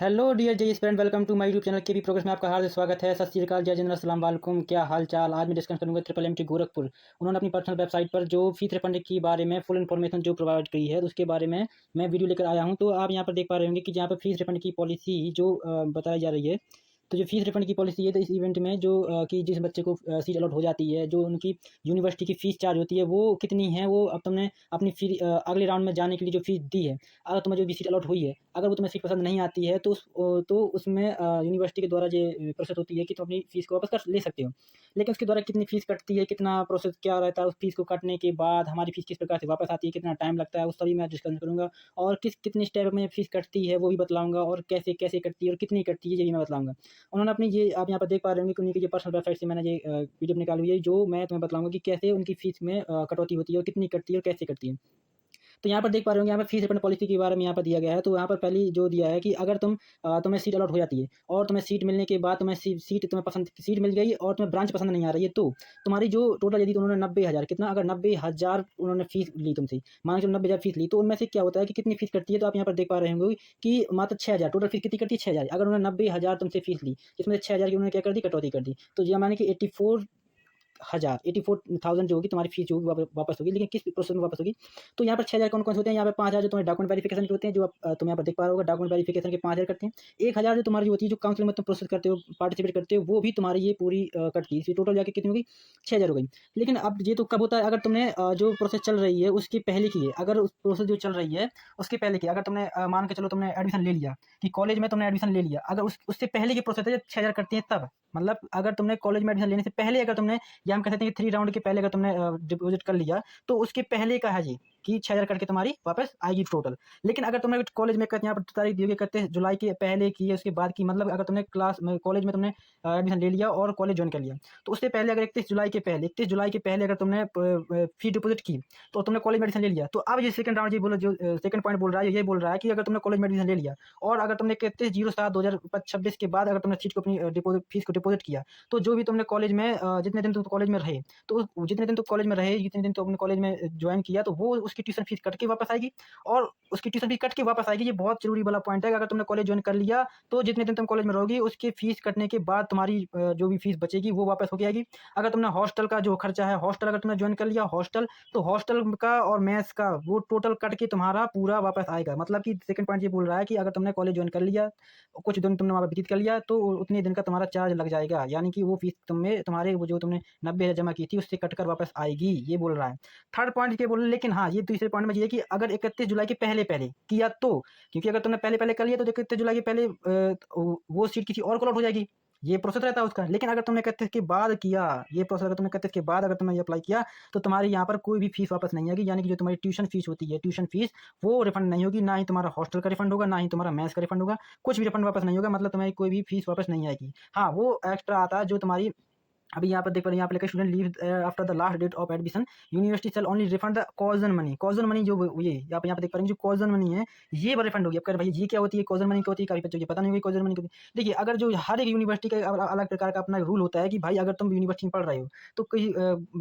Hello dear जय student, welcome to my YouTube channel K B progress में आपका हार्दिक स्वागत है। सत श्री अकाल, जय जिनेंद्र, अस्सलाम वालेकुम। क्या हाल चाल। आज मैं डिस्कस करूंगा ट्रिपल एम टी गोरखपुर। उन्होंने अपनी पर्सनल वेबसाइट पर जो फीस रिफंड के बारे में फुल इन्फॉर्मेशन जो प्रोवाइड की है उसके बारे में मैं वीडियो लेकर आया हूं। तो आप यहां पर देख पा रहे होंगे कि जहां पर फीस रिफंड की पॉलिसी जो बताई जा रही है। तो जो फीस रिफंड की पॉलिसी है, तो इस इवेंट में जो कि जिस बच्चे को सीट अलॉट हो जाती है, जो उनकी यूनिवर्सिटी की फ़ीस चार्ज होती है वो कितनी है, वो अब तुमने अपनी अगले राउंड में जाने के लिए जो फ़ीस दी है, अगर तुम्हें जो भी सीट अलॉट हुई है, अगर वो तुम्हें सीट पसंद नहीं आती है तो उसमें यूनिवर्सिटी के द्वारा ये प्रोसेस होती है कि तुम अपनी फ़ीस को वापस कर ले सकते हो। लेकिन उसके द्वारा कितनी फ़ीस कटती है, कितना प्रोसेस क्या रहता है, उस फ़ीस को काटने के बाद हमारी फ़ीस किस प्रकार से वापस आती है, कितना टाइम लगता है, उस सभी मैं डिस्कस करूँगा। और कितनी स्टेप में फ़ीस कटती है वो भी बतलाऊँगा, और कैसे कटती है और कितनी कटती है ये भी मैं बतलाऊँगा। उन्होंने अपनी ये आप यहाँ पर देख पा रहे होंगे कि उनकी ये पर्सनल वेबसाइट से मैंने ये पीडीएफ निकाली हुई है, जो मैं तुम्हें बतलाऊँगा कि कैसे उनकी फ़ीस में कटौती होती है और कितनी कटती है और कैसे कटती है। तो यहाँ पर देख पा रहे होंगे, यहाँ पर फीस रिफंड पॉलिसी के बारे में यहाँ पर दिया गया है। तो यहाँ पर पहली जो दिया है कि अगर तुम्हें सीट अलॉट हो जाती है और तुम्हें सीट मिलने के बाद तुम्हें पसंद सीट मिल गई और तुम्हें ब्रांच पसंद नहीं आ रही है, तो तुम्हारी जो टोटल यदि तो उन्होंने 90,000 कितना, अगर 90,000 उन्होंने फीस ली तुमसे, मान के चलो 90,000 फीस ली, तो उनमें से क्या होता है कि कितनी फीस कटती है। तो आप यहाँ पर देख पा रहे होंगे कि मात्र 6,000 टोटल फीस कितनी कटती है, 6,000। अगर उन्होंने 90,000 तुमसे फीस ली, जिसमें से 6,000 की उन्होंने क्या कर दी, कटौती कर दी। तो ये माने कि 84,000 जो होगी तुम्हारी फीस जो होगी वापस होगी। लेकिन किस प्रोसेस में वापस होगी, तो यहाँ पर 6,000 कौन-कौन से होते हैं। यहाँ पे 5,000 जो तुम्हारे डॉक्यूमेंट वेरिफिकेशन के होते हैं, जो तुम यहाँ पर देख पा रहे होगे, डॉक्यूमेंट वेरिफिकेशन के 5,000 कटते हैं। 1,000 जो तुम्हारी होती है, जो काउंसिलिंग में तुम प्रोसेस करते हो, पार्टिसिपेट करते हो, वो भी तुम्हारी ये पूरी कटती है। इसलिए टोटल जाके कितनी होगी, 6,000 हो गई। लेकिन अब ये तो कब होता है, अगर तुमने जो प्रोसेस चल रही है उसके पहले की है। अगर उस प्रोसेस जो चल रही है उसके पहले की, अगर तुमने मान के चलो तुमने एडमिशन ले लिया, कि कॉलेज में तुमने एडमिशन ले लिया, अगर उससे पहले की प्रोसेस है, 6,000 कटती है तब। मतलब अगर तुमने कॉलेज में एडमिशन लेने से पहले, अगर तुमने, या हम कह सकते हैं कि 3 राउंड के पहले अगर तुमने डिपॉज़िट कर लिया, तो उसके पहले का है ये कि 6,000 कट के तुम्हारी वापस आएगी टोटल। लेकिन अगर तुमने कॉलेज में कहते हैं, यहाँ पर तारीख दी हुई है 31 जुलाई के पहले की है, उसके बाद की, मतलब अगर तुमने कॉलेज में तुमने एडमिशन ले लिया और कॉलेज जॉइन कर लिया, तो उससे पहले अगर 31 जुलाई के पहले अगर तुमने फी डिपॉज़िट की, तो तुमने कॉलेज में एडमिशन ले लिया। तो अब ये सेकंड राउंड, ये बोलो जो सेकंड पॉइंट बोल रहा है, ये बोल रहा है कि अगर तुमने कॉलेज में एडमिशन ले लिया और अगर तुमने 31/07/2026 के बाद अगर तुमने सीट को अपनी डिपॉज़िट फीस को डिपॉज़िट किया, तो जो भी तुमने कॉलेज में जितने दिन तुम कॉलेज में रहे, तो जितने दिन तुम कॉलेज में रहे, जितने दिन तुम अपने कॉलेज में जॉइन किया, तो वो उसकी ट्यूशन फीस कट के वापस आएगी। और उसकी ट्यूशन फीस कट के वापस आएगी, ये बहुत ज़रूरी वाला पॉइंट है कि अगर तुमने कॉलेज जॉइन कर लिया, तो जितने दिन तुम कॉलेज में रहोगी, उसकी फीस कटने के बाद तुम्हारी जो भी फीस बचेगी वो वापस होके आएगी। अगर तुमने हॉस्टल का जो खर्चा है, हॉस्टल अगर तुमने जॉइन कर लिया हॉस्टल, तो हॉस्टल का और मेस का वो टोटल कट के तुम्हारा पूरा वापस आएगा। मतलब कि सेकंड पॉइंट ये बोल रहा है कि अगर तुमने कॉलेज जॉइन कर लिया, कुछ दिन तुमने वहाँ पे व्यतीत कर लिया, तो उतने दिन का तुम्हारा चार्ज लग जाएगा, यानी कि वो फीस तुम्हें तुम्हारे वो जो तुमने 90,000 जमा की थी उससे कटकर वापस आएगी, ये बोल रहा है। थर्ड पॉइंट क्या बोल रहा है, लेकिन हाँ, ये तीसरे पॉइंट में ये है कि अगर 31 जुलाई के पहले-पहले किया तो, क्योंकि अगर तुमने पहले-पहले कर लिया तो 31 जुलाई के पहले वो सीट किसी और को अलॉट हो जाएगी, ये प्रोसेस रहता है उसका। लेकिन अगर तुमने 31 के बाद किया, ये प्रोसेस अगर तुमने 31 के बाद अगर तुमने ये अप्लाई किया, तो तुम्हारी यहाँ पर कोई भी फीस वापस नहीं आएगी, यानी कि जो तुम्हारी ट्यूशन फीस होती है, ट्यूशन फीस वो रिफंड नहीं होगी, ना ही तुम्हारा हॉस्टल का रिफंड होगा, ना ही तुम्हारा मेस का रिफंड होगा, कुछ भी रिफंड वापस नहीं होगा। मतलब तुम्हारी कोई भी फीस वापस नहीं आएगी। हाँ, वो एक्स्ट्रा आता है जो तुम्हारी, अभी यहाँ पर देख पा रहे हैं, यहाँ पे लिखा student leave after the last date of admission, university shall only refund the caution money. Caution money जो ये आप यहाँ पे देख पा रहे हैं, जो कॉजन मनी है ये रिफंड होगी। अब कह रहे भाई ये क्या होती है, कॉजन मनी क्या होती है, काफी बच्चों को पता नहीं होगी कॉजन मनी क्या होती है। देखिए, अगर जो हर एक यूनिवर्सिटी का अलग प्रकार का अपना रूल होता है कि भाई अगर तुम यूनिवर्सिटी में पढ़ रहे हो, तो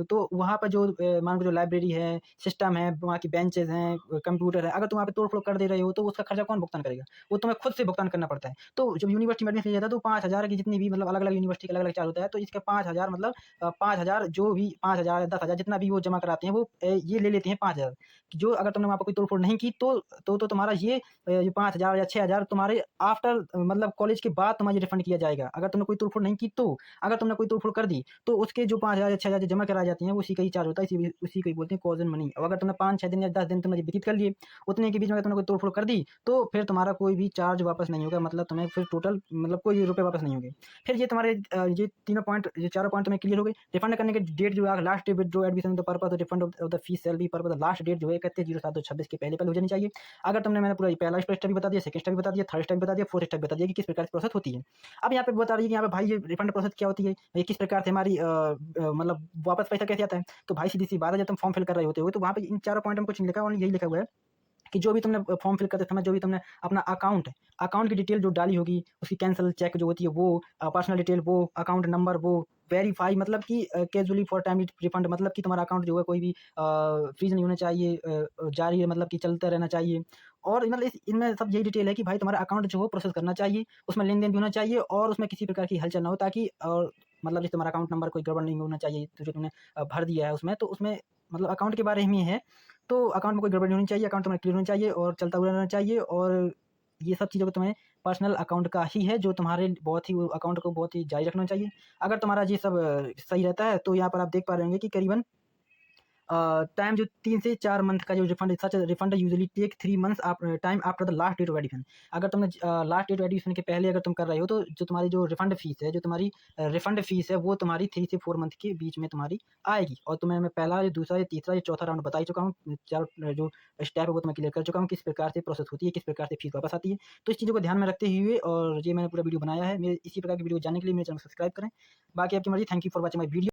तो वहाँ पर जो मान लो जो लाइब्रेरी है, सिस्टम है, वहाँ की बेंचेज हैं, कंप्यूटर है, अगर तुम वहाँ पे तोड़ फोड़ कर दे रहे हो, तो उसका खर्चा कौन भुगतान करेगा, वो तुम्हें खुद से भुगतान करना पड़ता है। तो जब यूनिवर्सिटी में एडमिशन लिया जाता है, तो 5,000 की जितनी भी, मतलब अलग अलग यूनिवर्सिटी का अलग अलग चार्ज होता है, तो इसका 5,000 मतलब 5,000 जो भी 5,000 10,000 जितना भी वो जमा कराते हैं, वो ये ले लेते हैं 5,000। जो अगर तुमने वहाँ पे कोई तोड़-फोड़ नहीं की, तो तुम्हारा ये 5,000 या 6,000 तुम्हारे आफ्टर मतलब कॉलेज के बाद तुम्हें ये रिफंड किया जाएगा। अगर तुमने कोई तोड़-फोड़ नहीं की तो। अगर तुमने कोई तोड़-फोड़ कर दी, तो उसके जो 5,000 या 6,000 जो जमा कराए जाते हैं, वो उसी का ही चार्ज होता है, उसी को ही बोलते हैं कॉज़न मनी। और अगर तुमने 5-6 दिन या 10 दिन तुमने व्यतीत कर लिए, उतने के बीच में अगर तुमने कोई तोड़-फोड़ कर दी, तो फिर तुम्हारा कोई भी चार्ज वापस नहीं होगा, मतलब तुम्हें फिर टोटल मतलब कोई रुपए वापस नहीं होंगे। फिर ये तुम्हारे ये तीनों पॉइंट, ये चारों पॉइंट तुम्हें क्लियर हो गए। रिफंड करने की डेट जो है, लास्ट डेट जो admission the purpose refund of the fees shall be purpose, last date जो है 31/07/2026 के पहले हो जानी चाहिए। अगर तुमने, मैंने पूरा पहला स्टेप भी बता दिया, सेकंड स्टेप भी बता दिया, थर्ड स्टेप भी बता दिया, फोर्थ स्टेप भी बता दिया कि किस प्रकार से प्रोसेस होती है। अब यहाँ पे बता रही है कि यहाँ पे भाई ये रिफंड प्रोसेस क्या होती है, ये किस प्रकार से हमारी मतलब वापस पैसा कैसे आता है। तो भाई सीधी सी बात है, जब तुम फॉर्म फिल कर रहे होते हो, तो वहाँ पे इन चारों पॉइंट में कुछ नहीं लिखा, और यही लिखा हुआ है कि जो भी तुमने फॉर्म फिल करते समय जो भी तुमने अपना अकाउंट की डिटेल जो डाली होगी, उसकी कैंसल चेक जो होती है वो, पर्सनल डिटेल वो, अकाउंट नंबर वो, वेरीफाई मतलब कि कैजुअली फॉर टाइम रिफंड, मतलब कि तुम्हारा अकाउंट जो है कोई भी फ्रीज नहीं होना चाहिए, जारी है, मतलब कि चलता रहना चाहिए। और मतलब इनमें सब यही डिटेल है कि भाई तुम्हारा अकाउंट जो हो प्रोसेस करना चाहिए, उसमें लेन-देन भी होना चाहिए और उसमें किसी प्रकार की हलचल ना हो, ताकि और मतलब जैसे तुम्हारा अकाउंट नंबर कोई गड़बड़ नहीं होना चाहिए, तो जो तुमने भर दिया है उसमें, तो उसमें मतलब अकाउंट के बारे में ही है। तो अकाउंट में कोई गड़बड़ नहीं होनी चाहिए, अकाउंट तुम्हारा क्लियर होना चाहिए और चलता हुआ रहना चाहिए, और ये सब चीज़ों को तुम्हें पर्सनल अकाउंट का ही है, जो तुम्हारे बहुत ही अकाउंट को बहुत ही जारी रखना चाहिए। अगर तुम्हारा ये सब सही रहता है, तो यहाँ पर आप देख पा रहे होंगे कि करीबन टाइम जो 3 से 4 मंथ का जो refund, such refund usually take 3 months time after the last date of verification. अगर तुमने लास्ट डेट वेरिफिकेशन के पहले अगर तुम कर रहे हो, तो जो तुम्हारी जो रिफंड फीस है, जो तुम्हारी रिफंड फीस है, वो तुम्हारी 3 से 4 मंथ के बीच में तुम्हारी आएगी। और तुम्हें मैं पहला, ये दूसरा, ये तीसरा, ये चौथा राउंड बता ही चुका हूँ। चारों जो स्टेप है वो तुम्हें क्लियर कर चुका हूँ, किस प्रकार से प्रोसेस होती है, किस प्रकार से फीस वापस आती है। तो इस चीज़ों को ध्यान में रखते हुए, और ये मैंने पूरा वीडियो बनाया है। मेरे इसी प्रकार की वीडियो जानने के लिए मेरे चैनल को सब्सक्राइब करें। बाकी आपकी मर्ज़ी। Thank you for watching my video.